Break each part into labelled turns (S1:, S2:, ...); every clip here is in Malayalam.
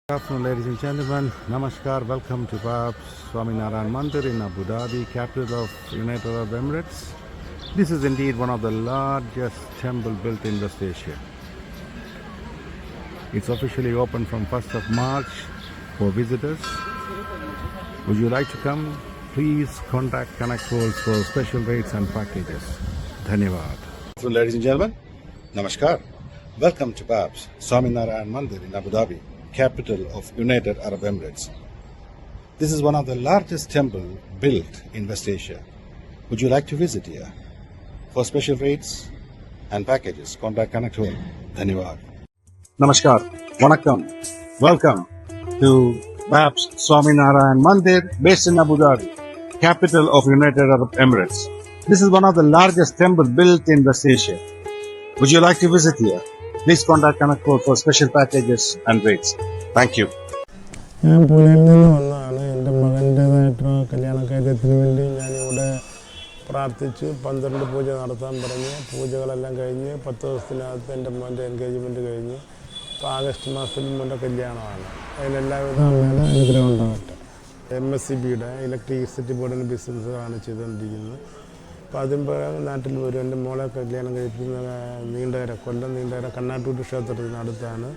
S1: Good afternoon, ladies and gentlemen. Namaskar. Welcome to Babs Swaminarayan Mandir in Abu Dhabi, capital of United Arab Emirates. This is indeed one of the largest temple built in West Asia. It's officially open from 1st of March for visitors. Would you like to come? Please contact Connect World for special rates and packages. Dhanyavad. Ladies and gentlemen, Namaskar. Welcome to Babs Swaminarayan Mandir in Abu Dhabi, capital of United Arab Emirates. This is one of the largest temples built in West Asia. Would you like to visit here? For special rates and packages, contact Connect World. Dhanyavad. Namaskar. Vanakkam. Welcome to Babs Swaminarayan Mandir based in Abu Dhabi, capital of United Arab Emirates. This is one of the largest temples built in West Asia. Would you like to visit here? Please contact Connect World for special packages and rates. Thank you.
S2: ഞാൻ പൂനെയിൽ നിന്ന് വന്നതാണ്. എൻ്റെ മകൻ്റേതായിട്ടുള്ള കല്യാണക്കാര്യത്തിന് വേണ്ടി ഞാനിവിടെ പ്രാർത്ഥിച്ചു. 12 പൂജ നടത്താൻ പറഞ്ഞ് പൂജകളെല്ലാം കഴിഞ്ഞ് 10 ദിവസത്തിനകത്ത് എൻ്റെ മോൻ്റെ എൻഗേജ്മെൻറ്റ് കഴിഞ്ഞ് ഇപ്പോൾ ആഗസ്റ്റ് മാസത്തിൽ മോൻ്റെ കല്യാണമാണ്. അതിലെല്ലാവിധ അനുഗ്രഹം ഉണ്ടാകട്ടെ. MSCBയുടെ ഇലക്ട്രിസിറ്റി ബോർഡിൻ്റെ ബിസിനസ്സാണ് ചെയ്തുകൊണ്ടിരിക്കുന്നത്. അപ്പോൾ അതിന് നാട്ടിൽ വരും. എൻ്റെ മോളെ കല്യാണം കഴിപ്പിക്കുന്ന നീണ്ടകര, കൊല്ലം നീണ്ടകര കണ്ണാട്ടൂർ ക്ഷേത്രത്തിനടുത്താണ്.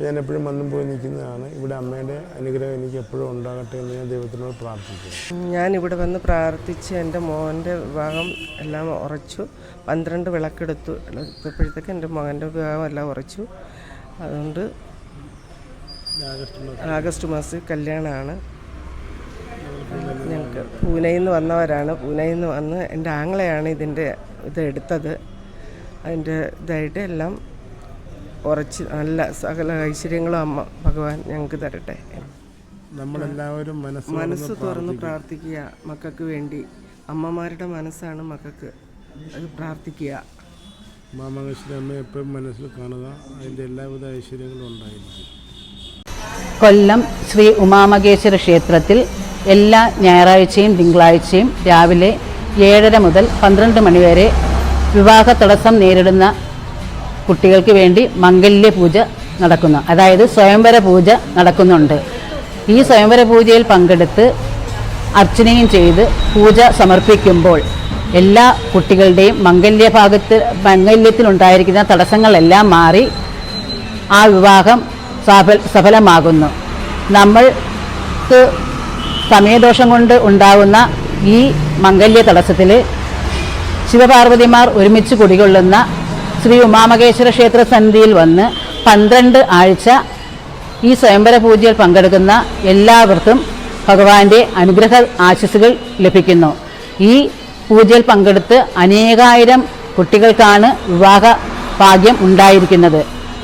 S2: ഞാൻ എപ്പോഴും വന്നും പോയി നിൽക്കുന്നതാണ്. ഇവിടെ അമ്മയുടെ അനുഗ്രഹം എനിക്ക് എപ്പോഴും ഉണ്ടാകട്ടെ എന്ന് ഞാൻ ദൈവത്തിനോട് പ്രാർത്ഥിക്കുന്നു.
S3: ഞാനിവിടെ വന്ന് പ്രാർത്ഥിച്ച് എൻ്റെ മോൻ്റെ വിവാഹം എല്ലാം ഉറച്ചു. 12 വിളക്കെടുത്തു. എടുത്തപ്പോഴത്തേക്ക് എൻ്റെ മകൻ്റെ വിവാഹം എല്ലാം ഉറച്ചു. അതുകൊണ്ട് ആഗസ്റ്റ് മാസത്തിൽ കല്യാണമാണ്. ഞങ്ങൾക്ക് പൂനെയിൽ നിന്ന് വന്നവരാണ്. പൂനെയിൽ നിന്ന് വന്ന് എൻ്റെ ആങ്ങളെയാണ് ഇതെടുത്തത്. അതിൻ്റെ ഇതായിട്ട് എല്ലാം ഉറച്ച് നല്ല സകല ഐശ്വര്യങ്ങളും അമ്മ ഭഗവാൻ ഞങ്ങൾക്ക് തരട്ടെ.
S2: നമ്മളെല്ലാവരും
S3: മനസ്സ് തുറന്ന് പ്രാർത്ഥിക്കുക മക്കൾക്ക് വേണ്ടി. അമ്മമാരുടെ മനസ്സാണ് മക്കൾക്ക്. അത് പ്രാർത്ഥിക്കുക.
S2: മാമകേശ്വരി അമ്മയെ എപ്പോഴും മനസ്സിൽ കാണുക. അതിൻ്റെ എല്ലാവിധ ഐശ്വര്യങ്ങളും ഉണ്ടായിരിക്കും.
S4: കൊല്ലം ശ്രീ ഉമാമകേശ്വര ക്ഷേത്രത്തിൽ എല്ലാ ഞായറാഴ്ചയും തിങ്കളാഴ്ചയും രാവിലെ 7:30 മുതൽ 12 മണി വരെ വിവാഹ തടസ്സം നേരിടുന്ന കുട്ടികൾക്ക് വേണ്ടി മംഗല്യ പൂജ നടക്കുന്നു. അതായത് സ്വയംവര പൂജ നടക്കുന്നുണ്ട്. ഈ സ്വയംവര പൂജയിൽ പങ്കെടുത്ത് അർച്ചനയും ചെയ്ത് പൂജ സമർപ്പിക്കുമ്പോൾ എല്ലാ കുട്ടികളുടെയും മംഗല്യത്തിലുണ്ടായിരിക്കുന്ന തടസ്സങ്ങളെല്ലാം മാറി ആ വിവാഹം സഫലമാകുന്നു. നമ്മൾക്ക് സമയദോഷം കൊണ്ട് ഉണ്ടാകുന്ന ഈ മംഗല്യ തടസ്സത്തിൽ ശിവപാർവതിമാർ ഒരുമിച്ച് കുടികൊള്ളുന്ന ശ്രീ ഉമാമകേശ്വര ക്ഷേത്ര സന്നിധിയിൽ വന്ന് 12 ആഴ്ച ഈ സ്വയംവര പൂജയിൽ പങ്കെടുക്കുന്ന എല്ലാവർക്കും ഭഗവാന്റെ അനുഗ്രഹ ആശീസ്സുകൾ ലഭിക്കുന്നു. ഈ പൂജയിൽ പങ്കെടുത്ത് അനേകായിരം കുട്ടികൾക്കാണ് വിവാഹ ഭാഗ്യം ഉണ്ടായിരിക്കുന്നത്.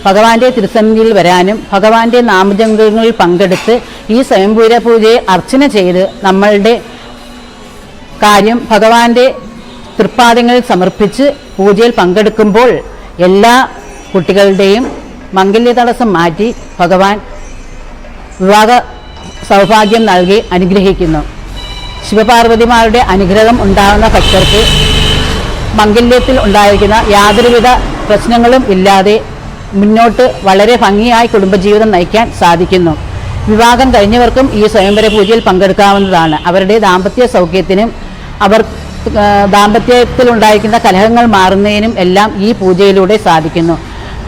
S4: ഭഗവാന്റെ തിരുസന്നിധിയിൽ വരാനും ഭഗവാന്റെ നാമജപങ്ങളിൽ പങ്കെടുത്ത് ഈ സ്വയംവര പൂജയെ അർച്ചന ചെയ്ത് നമ്മളുടെ കാര്യം ഭഗവാന്റെ തൃപ്പാദങ്ങളിൽ സമർപ്പിച്ച് പൂജയിൽ പങ്കെടുക്കുമ്പോൾ എല്ലാ കുട്ടികളുടെയും മംഗല്യ തടസ്സം മാറ്റി ഭഗവാൻ വിവാഹ സൗഭാഗ്യം നൽകി അനുഗ്രഹിക്കുന്നു. ശിവപാർവതിമാരുടെ അനുഗ്രഹം ഉണ്ടാകുന്ന ഭക്തർക്ക് മംഗല്യത്തിൽ ഉണ്ടായിരിക്കുന്ന യാതൊരുവിധ പ്രശ്നങ്ങളും ഇല്ലാതെ മുന്നോട്ട് വളരെ ഭംഗിയായി കുടുംബജീവിതം നയിക്കാൻ സാധിക്കുന്നു. വിവാഹം കഴിഞ്ഞവർക്കും ഈ സ്വയംവര പൂജയിൽ പങ്കെടുക്കാവുന്നതാണ്. അവരുടെ ദാമ്പത്യ സൗഖ്യത്തിനും അവർ ദാമ്പത്യത്തിലുണ്ടായിരിക്കുന്ന കലഹങ്ങൾ മാറുന്നതിനും എല്ലാം ഈ പൂജയിലൂടെ സാധിക്കുന്നു.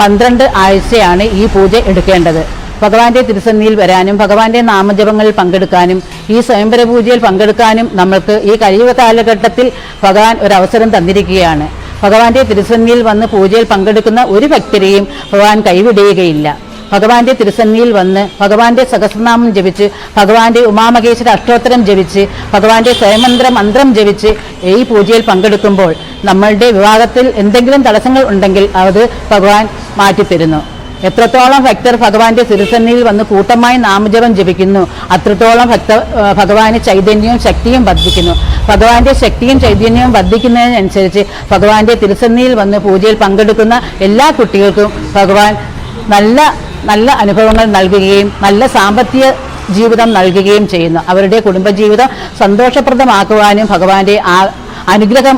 S4: 12 ആഴ്ചയാണ് ഈ പൂജ എടുക്കേണ്ടത്. ഭഗവാന്റെ തിരുസന്നിധിയിൽ വരാനും ഭഗവാന്റെ നാമജപങ്ങളിൽ പങ്കെടുക്കാനും ഈ സ്വയംവര പൂജയിൽ പങ്കെടുക്കാനും നമ്മൾക്ക് ഈ കലിയുഗ കാലഘട്ടത്തിൽ ഭഗവാൻ ഒരവസരം തന്നിരിക്കുകയാണ്. ഭഗവാന്റെ തിരുസന്നിധിയിൽ വന്ന് പൂജയിൽ പങ്കെടുക്കുന്ന ഒരു ഭക്തരെയും ഭഗവാൻ കൈവിടുകയില്ല. ഭഗവാന്റെ തിരുസന്നിധിയിൽ വന്ന് ഭഗവാന്റെ സഹസ്രനാമം ജപിച്ച് ഭഗവാന്റെ ഉമാമകേശ്വര അഷ്ടോത്തരം ജപിച്ച് ഭഗവാന്റെ സ്വയമന്ത്ര മന്ത്രം ജപിച്ച് ഈ പൂജയിൽ പങ്കെടുക്കുമ്പോൾ നമ്മളുടെ വിവാഹത്തിൽ എന്തെങ്കിലും തടസ്സങ്ങൾ ഉണ്ടെങ്കിൽ അത് ഭഗവാൻ മാറ്റിത്തരുന്നു. എത്രത്തോളം ഭക്തർ ഭഗവാന്റെ തിരുസന്നിധിയിൽ വന്ന് കൂട്ടമായി നാമജപം ജപിക്കുന്നു അത്രത്തോളം ഭഗവാന് ചൈതന്യവും ശക്തിയും വർദ്ധിക്കുന്നു. ഭഗവാന്റെ ശക്തിയും ചൈതന്യവും വർദ്ധിക്കുന്നതിനനുസരിച്ച് ഭഗവാന്റെ തിരുസന്നിധിയിൽ വന്ന് പൂജയിൽ പങ്കെടുക്കുന്ന എല്ലാ കുട്ടികൾക്കും ഭഗവാൻ നല്ല അനുഭവങ്ങൾ നൽകുകയും നല്ല സാമ്പത്തിക ജീവിതം നൽകുകയും ചെയ്യുന്നു. അവരുടെ കുടുംബജീവിതം സന്തോഷപ്രദമാക്കുവാനും ഭഗവാന്റെ അനുഗ്രഹം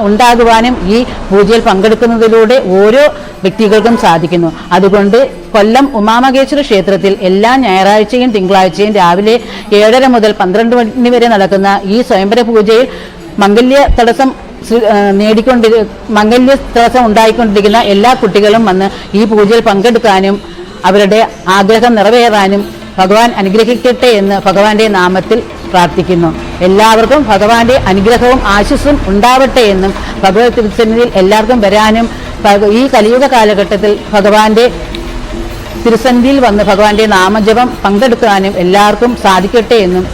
S4: ഉണ്ടാകുവാനും ഈ പൂജയിൽ പങ്കെടുക്കുന്നതിലൂടെ ഓരോ വ്യക്തികൾക്കും സാധിക്കുന്നു. അതുകൊണ്ട് കൊല്ലം ഉമാമഹേശ്വര ക്ഷേത്രത്തിൽ എല്ലാ ഞായറാഴ്ചയും തിങ്കളാഴ്ചയും രാവിലെ 7:30 മുതൽ 12 മണി വരെ നടക്കുന്ന ഈ സ്വയംവര പൂജയിൽ മംഗല്യ തടസ്സം ഉണ്ടായിക്കൊണ്ടിരിക്കുന്ന എല്ലാ കുട്ടികളും വന്ന് ഈ പൂജയിൽ പങ്കെടുക്കാനും അവരുടെ ആഗ്രഹം നിറവേറാനും ഭഗവാൻ അനുഗ്രഹിക്കട്ടെ എന്ന് ഭഗവാന്റെ നാമത്തിൽ പ്രാർത്ഥിക്കുന്നു. എല്ലാവർക്കും ഭഗവാന്റെ അനുഗ്രഹവും ആശിസ്സും ഉണ്ടാവട്ടെ എന്നും ഭഗവത് തിരുസന്നിധിയിൽ എല്ലാവർക്കും വരാനും ഈ കലിയുഗ കാലഘട്ടത്തിൽ ഭഗവാന്റെ തിരുസന്നിധിയിൽ വന്ന് ഭഗവാന്റെ നാമജപം പങ്കെടുക്കാനും എല്ലാവർക്കും സാധിക്കട്ടെ എന്നും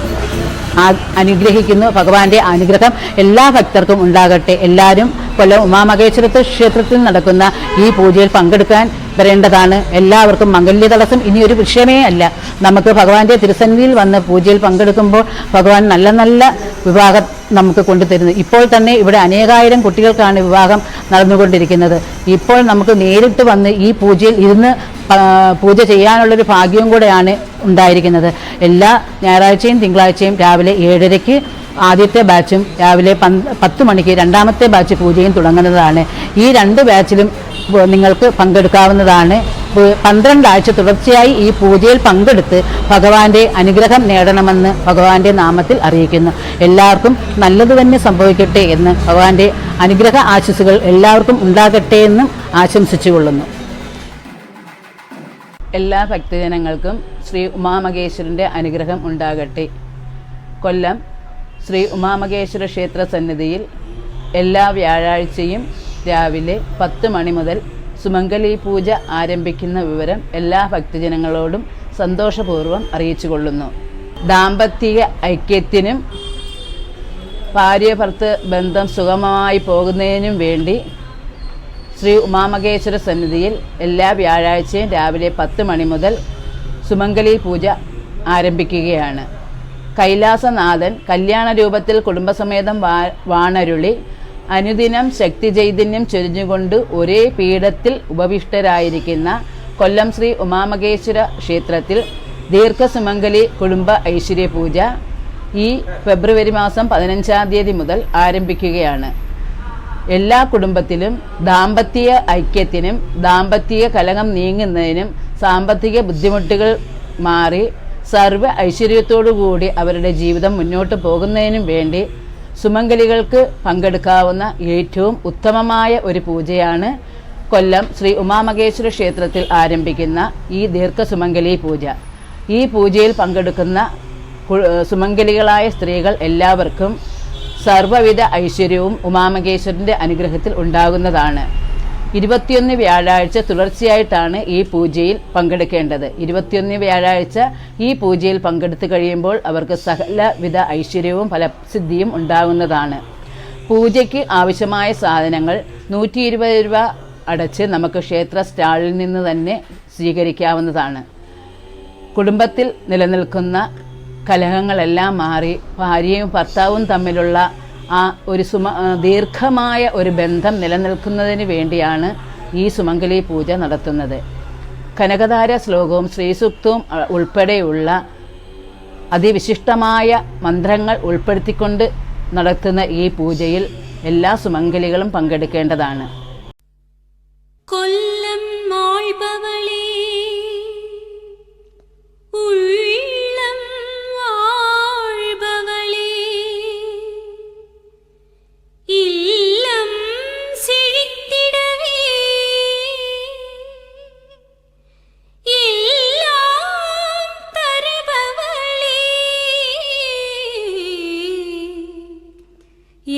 S4: അനുഗ്രഹിക്കുന്നു. ഭഗവാന്റെ അനുഗ്രഹം എല്ലാ ഭക്തർക്കും ഉണ്ടാകട്ടെ. എല്ലാവരും കൊല്ലം ഉമാമഹേശ്വര ക്ഷേത്രത്തിൽ നടക്കുന്ന ഈ പൂജയിൽ പങ്കെടുക്കാൻ വരേണ്ടതാണ്. എല്ലാവർക്കും മംഗല്യ തടസ്സം ഇനിയൊരു വിഷയമേ അല്ല. നമുക്ക് ഭഗവാന്റെ തിരുസന്നിധിയിൽ വന്ന് പൂജയിൽ പങ്കെടുക്കുമ്പോൾ ഭഗവാൻ നല്ല നല്ല വിവാഹം നമുക്ക് കൊണ്ടുതരുന്നു. ഇപ്പോൾ തന്നെ ഇവിടെ അനേകായിരം കുട്ടികൾക്കാണ് വിവാഹം നടന്നുകൊണ്ടിരിക്കുന്നത്. ഇപ്പോൾ നമുക്ക് നേരിട്ട് വന്ന് ഈ പൂജയിൽ ഇരുന്ന് പൂജ ചെയ്യാനുള്ളൊരു ഭാഗ്യവും കൂടെയാണ് ഉണ്ടായിരിക്കുന്നത്. എല്ലാ ഞായറാഴ്ചയും തിങ്കളാഴ്ചയും രാവിലെ 7:30-ക്ക് ആദ്യത്തെ ബാച്ചും രാവിലെ 10 മണിക്ക് രണ്ടാമത്തെ ബാച്ച് പൂജയും തുടങ്ങുന്നതാണ്. ഈ 2 ബാച്ചിലും നിങ്ങൾക്ക് പങ്കെടുക്കാവുന്നതാണ്. 12 ആഴ്ച തുടർച്ചയായി ഈ പൂജയിൽ പങ്കെടുത്ത് ഭഗവാന്റെ അനുഗ്രഹം നേടണമെന്ന് ഭഗവാന്റെ നാമത്തിൽ അറിയിക്കുന്നു. എല്ലാവർക്കും നല്ലത് തന്നെ സംഭവിക്കട്ടെ എന്ന് ഭഗവാന്റെ അനുഗ്രഹ ആശിസ്സുകൾ എല്ലാവർക്കും ഉണ്ടാകട്ടെ എന്നും ആശംസിച്ചുകൊള്ളുന്നു. എല്ലാ ഭക്തജനങ്ങൾക്കും ശ്രീ ഉമാമഹേശ്വരൻ്റെ അനുഗ്രഹം ഉണ്ടാകട്ടെ. കൊല്ലം ശ്രീ ഉമാമഹേശ്വര ക്ഷേത്ര സന്നിധിയിൽ എല്ലാ വ്യാഴാഴ്ചയും രാവിലെ 10 മണി മുതൽ സുമംഗലി പൂജ ആരംഭിക്കുന്ന വിവരം എല്ലാ ഭക്തജനങ്ങളോടും സന്തോഷപൂർവ്വം അറിയിച്ചുകൊള്ളുന്നു. ദാമ്പത്തിക ഐക്യത്തിനും ഭാര്യ ഭർത്തൃ ബന്ധം സുഗമമായി പോകുന്നതിനും വേണ്ടി ശ്രീ ഉമാമഹേശ്വര സന്നിധിയിൽ എല്ലാ വ്യാഴാഴ്ചയും രാവിലെ 10 മണി മുതൽ സുമംഗലി പൂജ ആരംഭിക്കുകയാണ്. കൈലാസനാഥൻ കല്യാണ രൂപത്തിൽ കുടുംബസമേതം വാണരുളി അനുദിനം ശക്തി ചൈതന്യം ചൊരിഞ്ഞുകൊണ്ട് ഒരേ പീഠത്തിൽ ഉപവിഷ്ടരായിരിക്കുന്ന കൊല്ലം ശ്രീ ഉമാമഹേശ്വര ക്ഷേത്രത്തിൽ ദീർഘസുമംഗലി കുടുംബ ഐശ്വര്യ പൂജ ഈ ഫെബ്രുവരി മാസം 15-ാം തീയതി മുതൽ ആരംഭിക്കുകയാണ്. എല്ലാ കുടുംബത്തിലും ദാമ്പത്യ ഐക്യത്തിനും ദാമ്പത്യ കലഹം നീങ്ങുന്നതിനും സാമ്പത്തിക ബുദ്ധിമുട്ടുകൾ മാറി സർവ്വ ഐശ്വര്യത്തോടുകൂടി അവരുടെ ജീവിതം മുന്നോട്ട് പോകുന്നതിനും വേണ്ടി സുമംഗലികൾക്ക് പങ്കെടുക്കാവുന്ന ഏറ്റവും ഉത്തമമായ ഒരു പൂജയാണ് കൊല്ലം ശ്രീ ഉമാമഹേശ്വര ക്ഷേത്രത്തിൽ ആരംഭിക്കുന്ന ഈ ദീർഘസുമംഗലി പൂജ. ഈ പൂജയിൽ പങ്കെടുക്കുന്ന സുമംഗലികളായ സ്ത്രീകൾ എല്ലാവർക്കും സർവ്വവിധ ഐശ്വര്യവും ഉമാമഹേശ്വരൻ്റെ അനുഗ്രഹത്തിൽ ഉണ്ടാകുന്നതാണ്. 21 വ്യാഴാഴ്ച തുടർച്ചയായിട്ടാണ് ഈ പൂജയിൽ പങ്കെടുക്കേണ്ടത്. 21 വ്യാഴാഴ്ച ഈ പൂജയിൽ പങ്കെടുത്തു കഴിയുമ്പോൾ അവർക്ക് സകലവിധ ഐശ്വര്യവും ഫലസിദ്ധിയും ഉണ്ടാകുന്നതാണ്. പൂജയ്ക്ക് ആവശ്യമായ സാധനങ്ങൾ 120 രൂപ അടച്ച് നമുക്ക് ക്ഷേത്ര സ്റ്റാളിൽ നിന്ന് തന്നെ സ്വീകരിക്കാവുന്നതാണ്. കുടുംബത്തിൽ നിലനിൽക്കുന്ന കലഹങ്ങളെല്ലാം മാറി ഭാര്യയും ഭർത്താവും തമ്മിലുള്ള ആ ഒരു ദീർഘമായ ഒരു ബന്ധം നിലനിൽക്കുന്നതിന് വേണ്ടിയാണ് ഈ സുമംഗലി പൂജ നടത്തുന്നത്. കനകധാര ശ്ലോകവും ശ്രീസൂക്തവും ഉൾപ്പെടെയുള്ള അതിവിശിഷ്ടമായ മന്ത്രങ്ങൾ ഉൾപ്പെടുത്തിക്കൊണ്ട് നടത്തുന്ന ഈ പൂജയിൽ എല്ലാ സുമംഗലികളും പങ്കെടുക്കേണ്ടതാണ്.
S5: കൊല്ലം മാൾബവളേ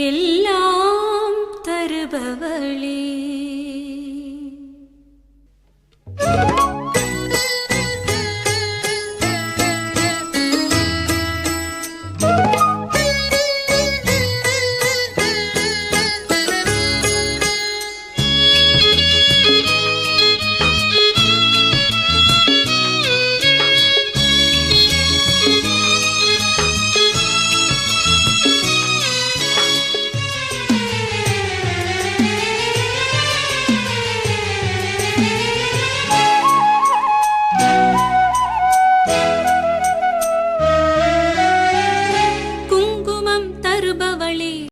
S5: எல்லாம் தருபவளே